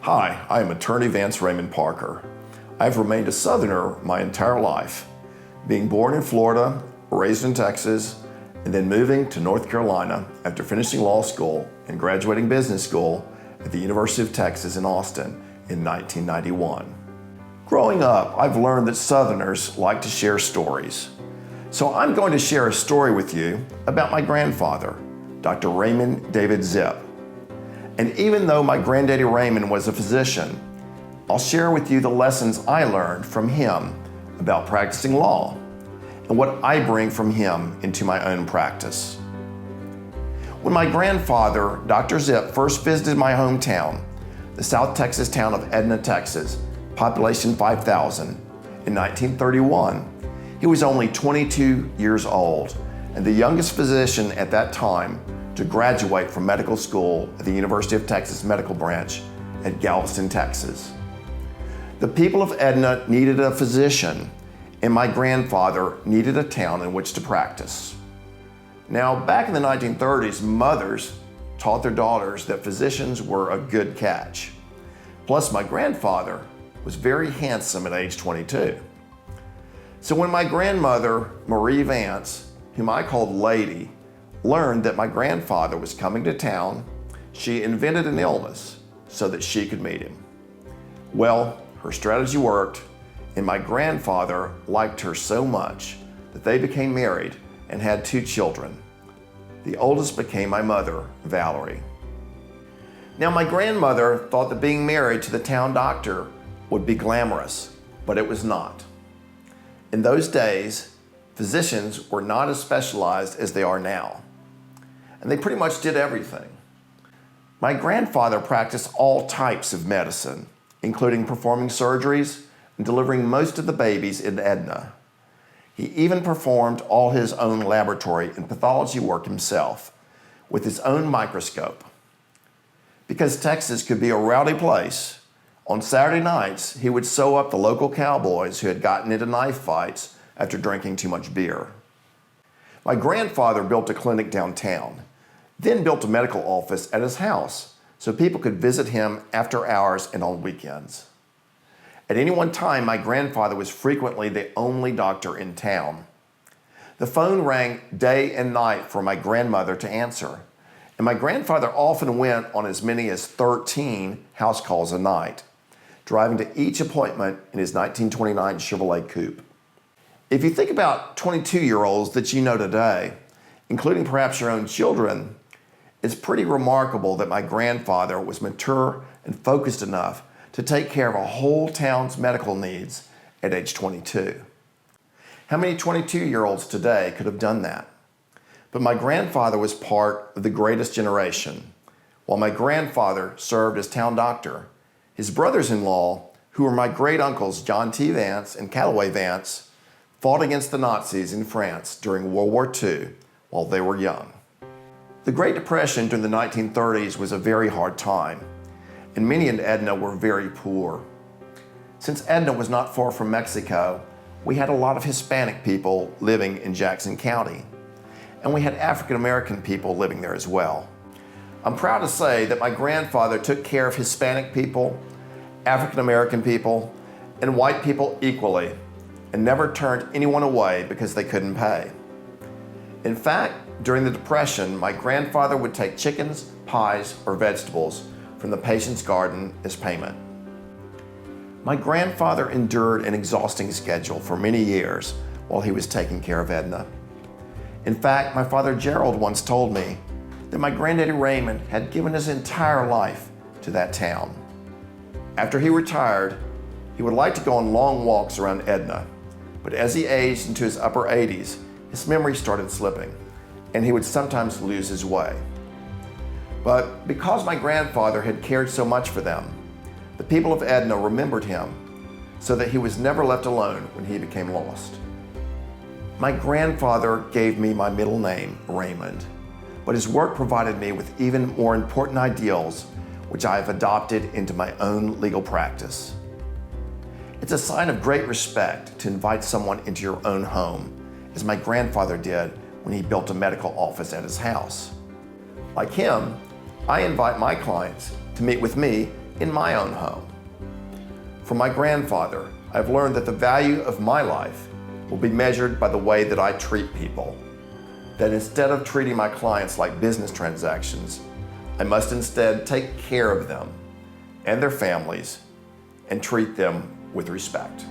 Hi, I am attorney Vance Raymond Parker. I've remained a Southerner my entire life, being born in Florida, raised in Texas, and then moving to North Carolina after finishing law school and graduating business school at the University of Texas in Austin in 1991. Growing up, I've learned that Southerners like to share stories. So I'm going to share a story with you about my grandfather, Dr. Raymond David Zipp. And even though my granddaddy Raymond was a physician, I'll share with you the lessons I learned from him about practicing law and what I bring from him into my own practice. When my grandfather, Dr. Zipp, first visited my hometown, the South Texas town of Edna, Texas, population 5,000, in 1931, he was only 22 years old and the youngest physician at that time to graduate from medical school at the University of Texas Medical Branch at Galveston, Texas. The people of Edna needed a physician, and my grandfather needed a town in which to practice. Now, back in the 1930s, mothers taught their daughters that physicians were a good catch. Plus, my grandfather was very handsome at age 22. So when my grandmother, Marie Vance, whom I called Lady, learned that my grandfather was coming to town, she invented an illness so that she could meet him. Well, her strategy worked, and my grandfather liked her so much that they became married and had 2 children. The oldest became my mother, Valerie. Now, my grandmother thought that being married to the town doctor would be glamorous, but it was not. In those days, physicians were not as specialized as they are now, and they pretty much did everything. My grandfather practiced all types of medicine, including performing surgeries and delivering most of the babies in Edna. He even performed all his own laboratory and pathology work himself with his own microscope. Because Texas could be a rowdy place, on Saturday nights he would sew up the local cowboys who had gotten into knife fights after drinking too much beer. My grandfather built a clinic downtown, then built a medical office at his house so people could visit him after hours and on weekends. At any one time, my grandfather was frequently the only doctor in town. The phone rang day and night for my grandmother to answer, and my grandfather often went on as many as 13 house calls a night, driving to each appointment in his 1929 Chevrolet Coupe. If you think about 22-year-olds that you know today, including perhaps your own children, it's pretty remarkable that my grandfather was mature and focused enough to take care of a whole town's medical needs at age 22. How many 22-year-olds today could have done that? But my grandfather was part of the greatest generation. While my grandfather served as town doctor, his brothers-in-law, who were my great-uncles John T. Vance and Callaway Vance, fought against the Nazis in France during World War II while they were young. The Great Depression during the 1930s was a very hard time, and many in Edna were very poor. Since Edna was not far from Mexico, we had a lot of Hispanic people living in Jackson County, and we had African American people living there as well. I'm proud to say that my grandfather took care of Hispanic people, African American people, and white people equally, and never turned anyone away because they couldn't pay. In fact, during the Depression, my grandfather would take chickens, pies, or vegetables from the patient's garden as payment. My grandfather endured an exhausting schedule for many years while he was taking care of Edna. In fact, my father Gerald once told me that my granddaddy Raymond had given his entire life to that town. After he retired, he would like to go on long walks around Edna, but as he aged into his upper 80s, his memory started slipping, and he would sometimes lose his way. But because my grandfather had cared so much for them, the people of Edna remembered him so that he was never left alone when he became lost. My grandfather gave me my middle name, Raymond, but his work provided me with even more important ideals which I have adopted into my own legal practice. It's a sign of great respect to invite someone into your own home, as my grandfather did when he built a medical office at his house. Like him, I invite my clients to meet with me in my own home. From my grandfather, I've learned that the value of my life will be measured by the way that I treat people. That instead of treating my clients like business transactions, I must instead take care of them and their families and treat them with respect.